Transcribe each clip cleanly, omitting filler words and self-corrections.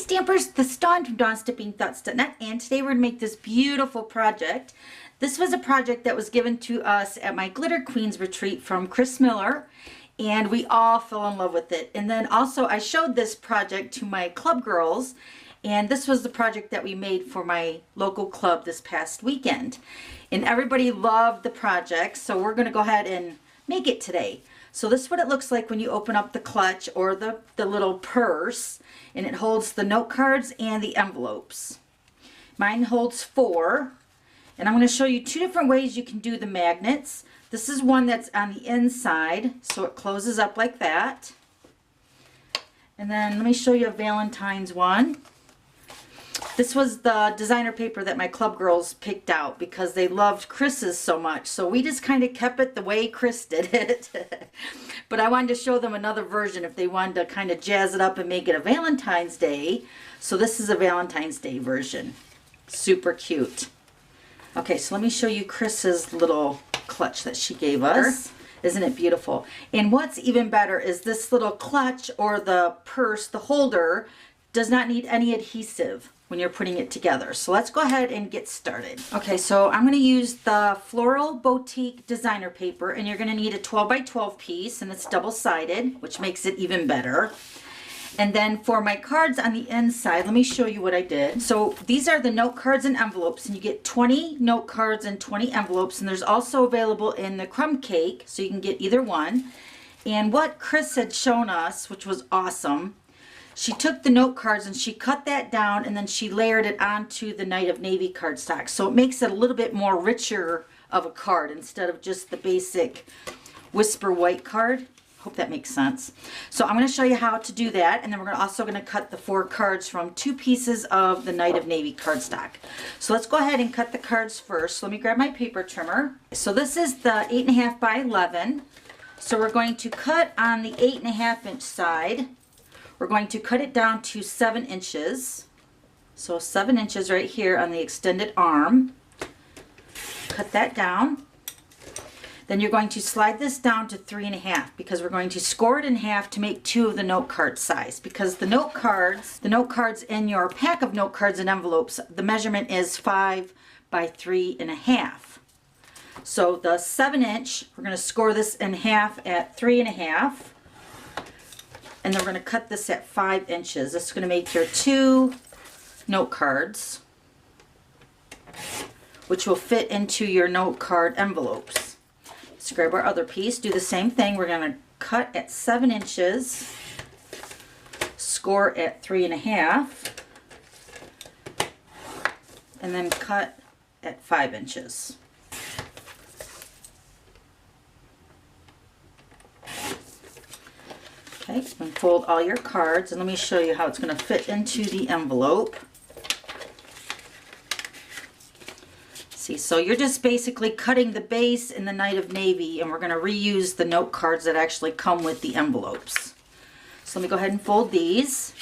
Stampers, this is Dawn from DawnStippingThoughts.net, and today we're going to make this beautiful project. This was a project that was given to us at my Glitter Queens retreat from Chris Miller, and we all fell in love with it. And then also I showed this project to my club girls, and this was the project that we made for my local club this past weekend. And everybody loved the project, so we're going to go ahead and make it today. So this is what it looks like when you open up the clutch or the little purse, and it holds the note cards and the envelopes. Mine holds 4, and I'm going to show you 2 different ways you can do the magnets. This is one that's on the inside, so it closes up like that. And then let me show you a Valentine's one. This was the designer paper that my club girls picked out because they loved Chris's so much. So we just kind of kept it the way Chris did it. But I wanted to show them another version if they wanted to kind of jazz it up and make it a Valentine's Day. So this is a Valentine's Day version. Super cute. Okay, so let me show you Chris's little clutch that she gave us. Isn't it beautiful? And what's even better is this little clutch or the purse, the holder, does not need any adhesive when you're putting it together. So let's go ahead and get started. Okay, so I'm going to use the Floral Boutique designer paper, and you're going to need a 12 by 12 piece, and it's double-sided, which makes it even better. And then for my cards on the inside, let me show you what I did. So these are the note cards and envelopes, and you get 20 note cards and 20 envelopes, and there's also available in the crumb cake, so you can get either one. And what Chris had shown us, which was awesome, she took the note cards and she cut that down, and then she layered it onto the Night of Navy cardstock. So it makes it a little bit more richer of a card instead of just the basic Whisper White card. Hope that makes sense. So I'm going to show you how to do that, and then we're also going to cut the 4 cards from 2 pieces of the Night of Navy cardstock. So let's go ahead and cut the cards first. So let me grab my paper trimmer. So this is the 8.5 by 11. So we're going to cut on the 8.5 inch side. We're going to cut it down to 7 inches. So 7 inches right here on the extended arm. Cut that down. Then you're going to slide this down to 3.5 because we're going to score it in half to make 2 of the note card size. Because the note cards in your pack of note cards and envelopes, the measurement is 5 by 3.5. So the 7 inch, we're going to score this in half at 3.5. And then we're going to cut this at 5 inches. This is going to make your 2 note cards, which will fit into your note card envelopes. Let's grab our other piece. Do the same thing. We're going to cut at 7 inches, score at 3.5, and then cut at 5 inches. Okay, and fold all your cards, and let me show you how it's going to fit into the envelope. See, so you're just basically cutting the base in the Night of Navy, and we're going to reuse the note cards that actually come with the envelopes. So let me go ahead and fold these.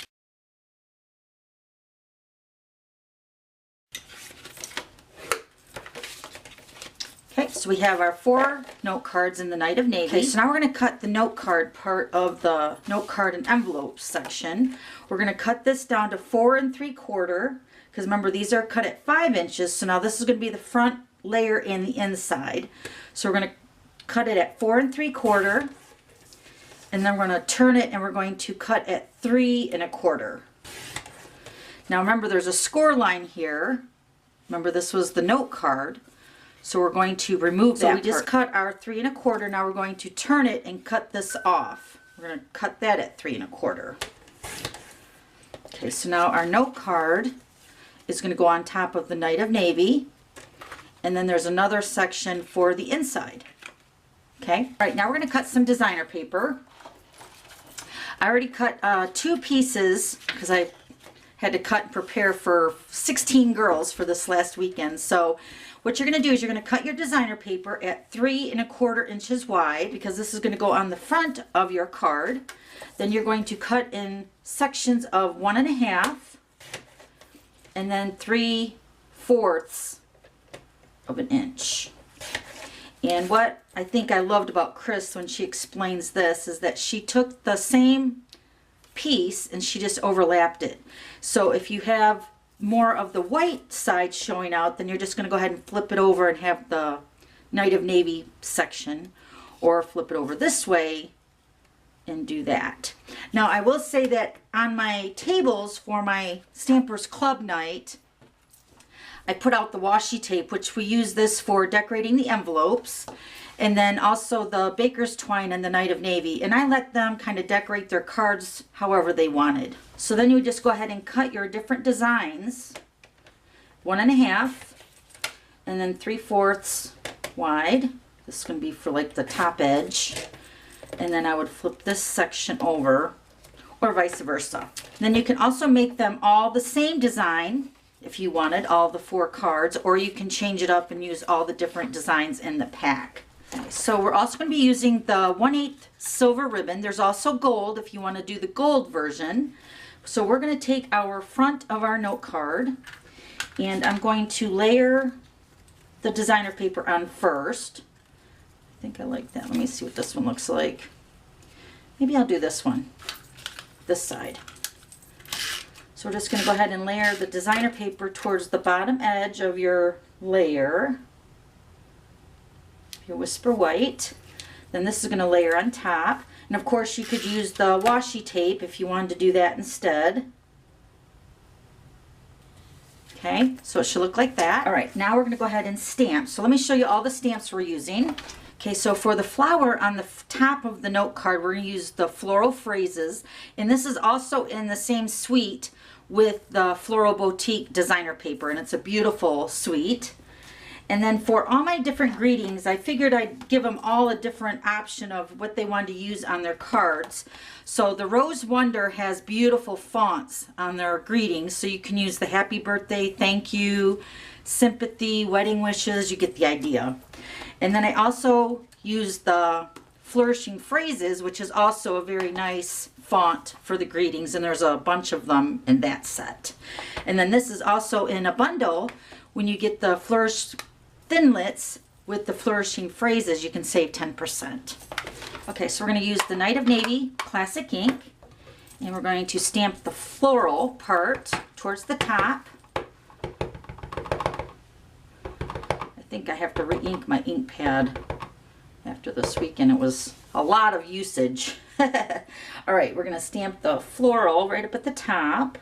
Okay, so we have our 4 note cards in the Night of Navy. Okay, so now we're going to cut the note card part of the note card and envelope section. We're going to cut this down to 4 3/4, because remember these are cut at 5 inches. So now this is going to be the front layer and the inside. So we're going to cut it at 4 3/4, and then we're going to turn it and we're going to cut at 3 1/4. Now remember there's a score line here. Remember this was the note card. So we're going to remove that. So we just cut our 3 1/4. Now we're going to turn it and cut this off. We're going to cut that at 3 1/4. Okay, so now our note card is going to go on top of the Night of Navy. And then there's another section for the inside. Okay, all right, now we're going to cut some designer paper. I already cut 2 pieces because I had to cut and prepare for 16 girls for this last weekend. So what you're going to do is you're going to cut your designer paper at 3 1/4 inches wide, because this is going to go on the front of your card. Then you're going to cut in sections of 1 1/2 and then 3/4 of an inch. And what I think I loved about Chris when she explains this is that she took the same piece and she just overlapped it. So if you have more of the white side showing out, then you're just going to go ahead and flip it over and have the Night of Navy section, or flip it over this way and do that. Now I will say that on my tables for my Stampers Club night, I put out the washi tape, which we use this for decorating the envelopes, and then also the baker's twine and the Night of Navy, and I let them kind of decorate their cards however they wanted. So then you would just go ahead and cut your different designs 1.5 and then 3/4 wide. This is going to be for like the top edge, and then I would flip this section over, or vice versa. Then you can also make them all the same design if you wanted, all the 4 cards, or you can change it up and use all the different designs in the pack. Okay, so we're also going to be using the 1/8 silver ribbon. There's also gold if you want to do the gold version. So we're going to take our front of our note card, and I'm going to layer the designer paper on first. I think I like that. Let me see what this one looks like. Maybe I'll do this one, this side. So we're just going to go ahead and layer the designer paper towards the bottom edge of your layer, your Whisper White. Then this is going to layer on top. And of course you could use the washi tape if you wanted to do that instead. Okay, so it should look like that. All right, now we're going to go ahead and stamp. So let me show you all the stamps we're using. Okay, so for the flower on the top of the note card, we're going to use the Floral Phrases. And this is also in the same suite with the Floral Boutique designer paper, and it's a beautiful suite. And then for all my different greetings, I figured I'd give them all a different option of what they wanted to use on their cards. So the Rose Wonder has beautiful fonts on their greetings, so you can use the happy birthday, thank you, sympathy, wedding wishes, you get the idea. And then I also use the Flourishing Phrases, which is also a very nice font for the greetings, and there's a bunch of them in that set. And then this is also in a bundle. When you get the Flourish Thinlits with the Flourishing Phrases, you can save 10%. Okay, so we're going to use the Night of Navy classic ink, and we're going to stamp the floral part towards the top. I think I have to re-ink my ink pad after this weekend. It was a lot of usage. All right, we're going to stamp the floral right up at the top.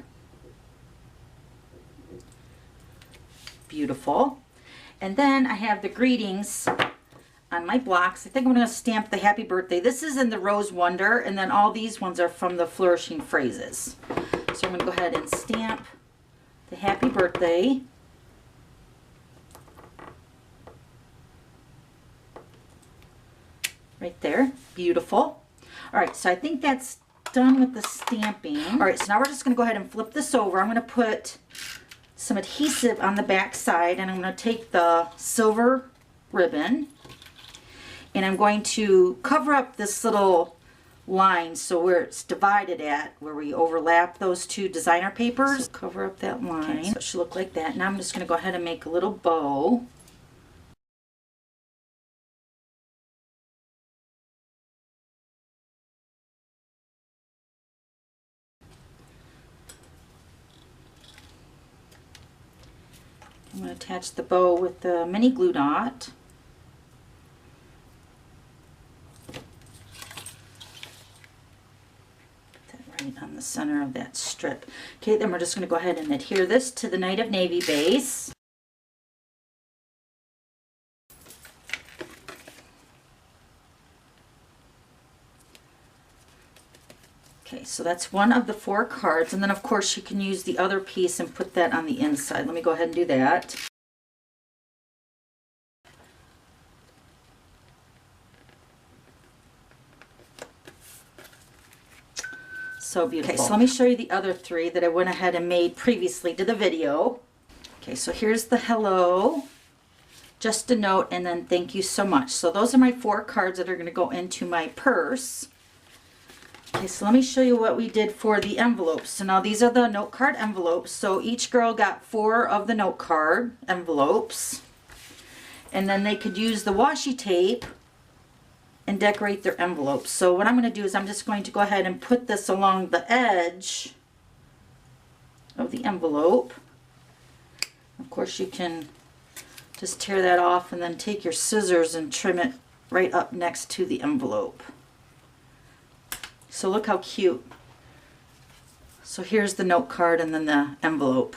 Beautiful. And then I have the greetings on my blocks. I think I'm going to stamp the happy birthday. This is in the Rose Wonder, and then all these ones are from the Flourishing Phrases. So I'm going to go ahead and stamp the happy birthday. Right there. Beautiful. All right, so I think that's done with the stamping. All right, so now we're just going to go ahead and flip this over. I'm going to put some adhesive on the back side, and I'm going to take the silver ribbon, and I'm going to cover up this little line, so where it's divided at, where we overlap those two designer papers. So cover up that line. Okay, so it should look like that. Now I'm just going to go ahead and make a little bow. I'm going to attach the bow with the mini glue dot. Put that right on the center of that strip. Okay, then we're just going to go ahead and adhere this to the Night of Navy base. Okay, so that's one of the 4 cards, and then of course you can use the other piece and put that on the inside. Let me go ahead and do that. So beautiful. Okay, so let me show you the other 3 that I went ahead and made previously to the video. Okay, so here's the hello, just a note, and then thank you so much. So those are my 4 cards that are going to go into my purse. Okay, so let me show you what we did for the envelopes. So now these are the note card envelopes. So each girl got 4 of the note card envelopes. And then they could use the washi tape and decorate their envelopes. So what I'm going to do is I'm just going to go ahead and put this along the edge of the envelope. Of course, you can just tear that off and then take your scissors and trim it right up next to the envelope. So look how cute. So here's the note card and then the envelope.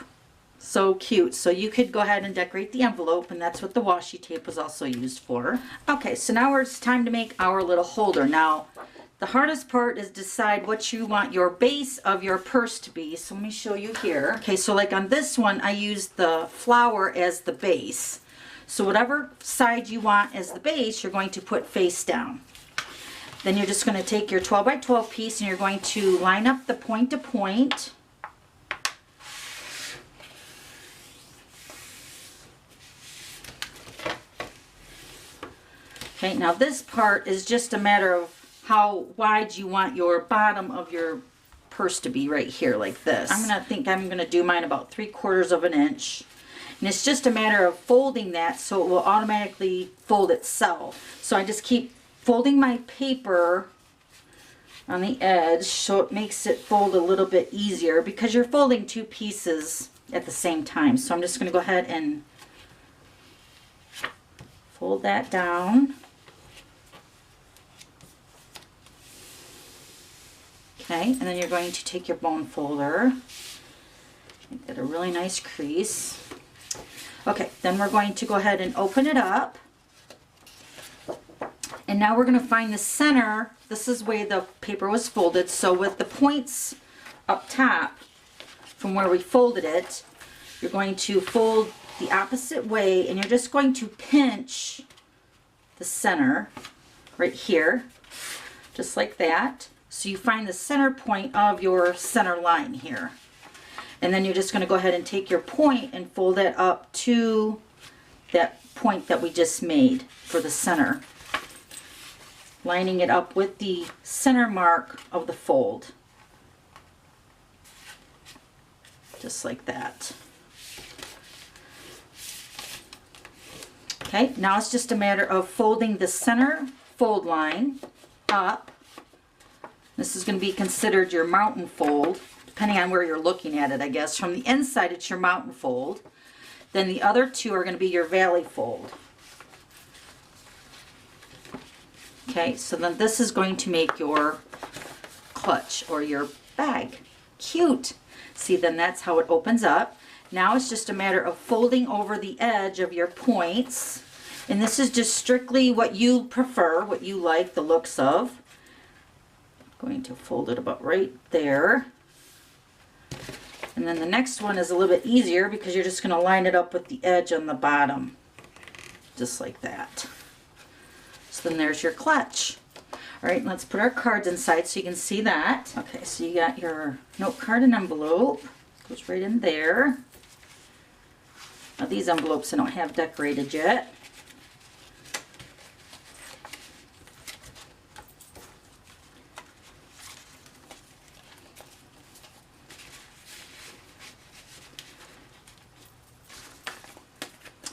So cute. So you could go ahead and decorate the envelope, and that's what the washi tape was also used for. Okay, so now it's time to make our little holder. Now, the hardest part is decide what you want your base of your purse to be. So let me show you here. Okay, so like on this one, I used the flower as the base. So whatever side you want as the base, you're going to put face down. Then you're just going to take your 12 by 12 piece and you're going to line up the point to point. Okay, now this part is just a matter of how wide you want your bottom of your purse to be right here, like this. I'm going to do mine about 3/4 of an inch. And it's just a matter of folding that so it will automatically fold itself. So I just keep folding my paper on the edge so it makes it fold a little bit easier because you're folding two pieces at the same time. So I'm just going to go ahead and fold that down. Okay, and then you're going to take your bone folder, get a really nice crease. Okay, then we're going to go ahead and open it up. And now we're going to find the center. This is where the paper was folded. So with the points up top from where we folded it, you're going to fold the opposite way and you're just going to pinch the center right here, just like that. So you find the center point of your center line here. And then you're just going to go ahead and take your point and fold it up to that point that we just made for the center. Lining it up with the center mark of the fold. Just like that. Okay, now it's just a matter of folding the center fold line up. This is going to be considered your mountain fold, depending on where you're looking at it, I guess. From the inside, it's your mountain fold. Then the other two are going to be your valley fold. Okay, so then this is going to make your clutch or your bag. Cute. See, then that's how it opens up. Now it's just a matter of folding over the edge of your points. And this is just strictly what you prefer, what you like the looks of. I'm going to fold it about right there. And then the next one is a little bit easier because you're just going to line it up with the edge on the bottom. Just like that. So then there's your clutch. All right, let's put our cards inside so you can see that. Okay, so you got your note card and envelope. Goes right in there. Now these envelopes I don't have decorated yet.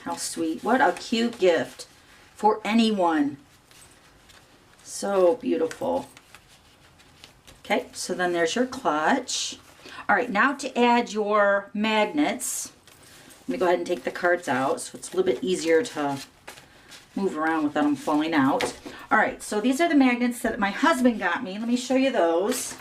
How sweet. What a cute gift for anyone. So beautiful. Okay, so then there's your clutch. All right, now to add your magnets, let me go ahead and take the cards out so it's a little bit easier to move around without them falling out. All right, so these are the magnets that my husband got me. Let me show you those.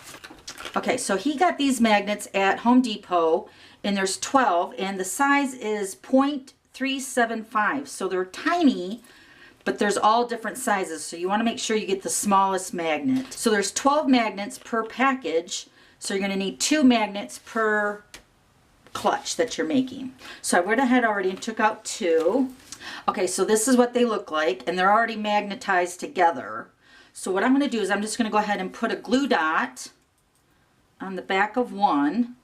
Okay, so he got these magnets at Home Depot, and there's 12, and the size is 0.375, so they're tiny, but there's all different sizes, so you want to make sure you get the smallest magnet. So there's 12 magnets per package, so you're going to need 2 magnets per clutch that you're making. So I went ahead already and took out 2. Okay, so this is what they look like, and they're already magnetized together. So what I'm going to do is I'm just going to go ahead and put a glue dot on the back of one.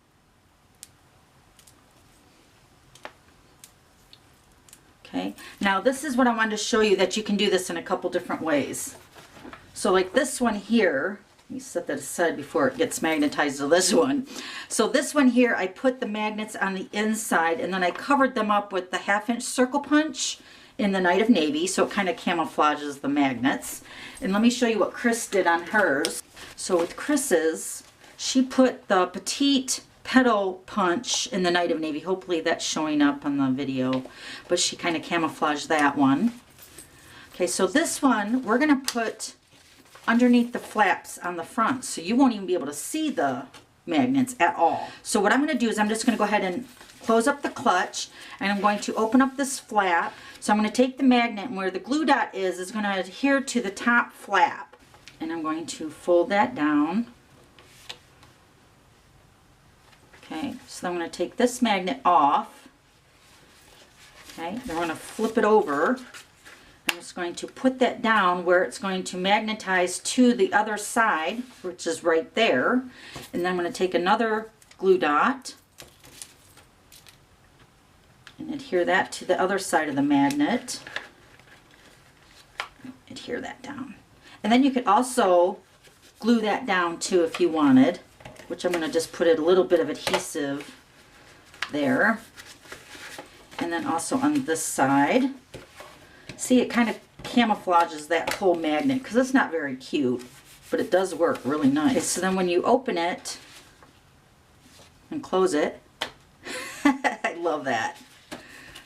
Okay, now this is what I wanted to show you, that you can do this in a couple different ways. So like this one here, let me set that aside before it gets magnetized to this one. So this one here, I put the magnets on the inside and then I covered them up with the 1/2 inch circle punch in the Night of Navy, so it kind of camouflages the magnets. And let me show you what Chris did on hers. So with Chris's, she put the petite petal punch in the Night of Navy. Hopefully that's showing up on the video, but she kind of camouflaged that one. Okay, so this one we're going to put underneath the flaps on the front, so you won't even be able to see the magnets at all. So what I'm going to do is I'm just going to go ahead and close up the clutch, and I'm going to open up this flap. So I'm going to take the magnet, and where the glue dot is going to adhere to the top flap, and I'm going to fold that down. Okay, so I'm going to take this magnet off. Okay, then we're going to flip it over. I'm just going to put that down where it's going to magnetize to the other side, which is right there. And then I'm going to take another glue dot and adhere that to the other side of the magnet. Adhere that down. And then you could also glue that down too if you wanted, which I'm going to just put a little bit of adhesive there. And then also on this side. See, it kind of camouflages that whole magnet because it's not very cute, but it does work really nice. Okay, so then when you open it and close it, I love that.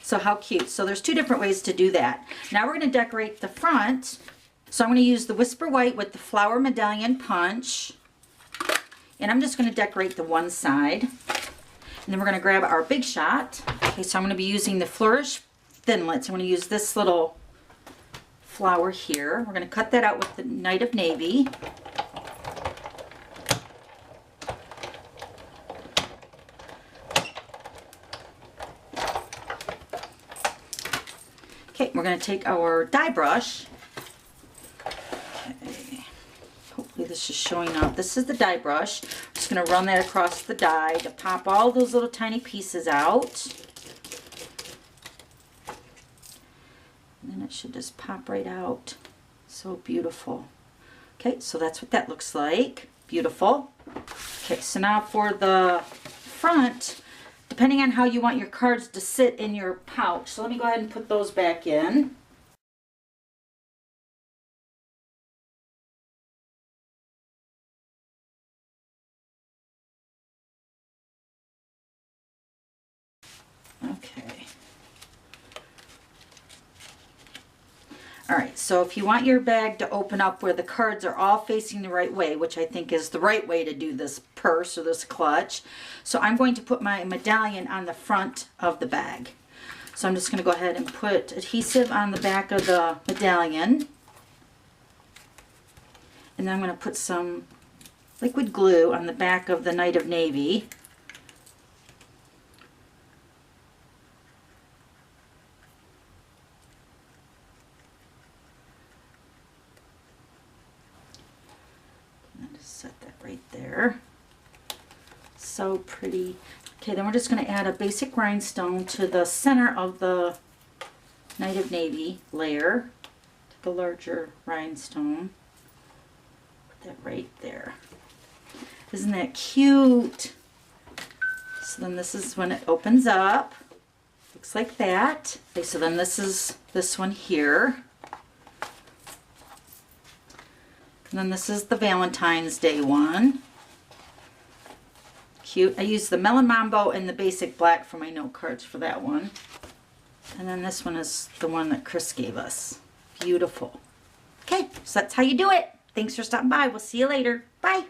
So how cute. So there's two different ways to do that. Now we're going to decorate the front. So I'm going to use the Whisper White with the flower medallion punch. And I'm just going to decorate the one side. And then we're going to grab our Big Shot. Okay, so I'm going to be using the Flourish Thinlits. I'm going to use this little flower here. We're going to cut that out with the Night of Navy. Okay, we're going to take our die brush. Okay. Hopefully this is showing up. This is the die brush. I'm just going to run that across the die to pop all those little tiny pieces out. And then it should just pop right out. So beautiful. Okay, so that's what that looks like. Beautiful. Okay, so now for the front, depending on how you want your cards to sit in your pouch. So let me go ahead and put those back in. Okay. Alright, so if you want your bag to open up where the cards are all facing the right way, which I think is the right way to do this purse or this clutch, so I'm going to put my medallion on the front of the bag. So I'm just going to go ahead and put adhesive on the back of the medallion. And then I'm going to put some liquid glue on the back of the Night of Navy. Set that right there. So pretty. Okay, then we're just going to add a basic rhinestone to the center of the Night of Navy layer. Take a larger rhinestone. Put that right there. Isn't that cute? So then this is when it opens up. Looks like that. Okay, so then this is this one here. And then this is the Valentine's Day one. Cute. I used the Melon Mambo and the basic black for my note cards for that one. And then this one is the one that Chris gave us. Beautiful. Okay, so that's how you do it. Thanks for stopping by. We'll see you later. Bye.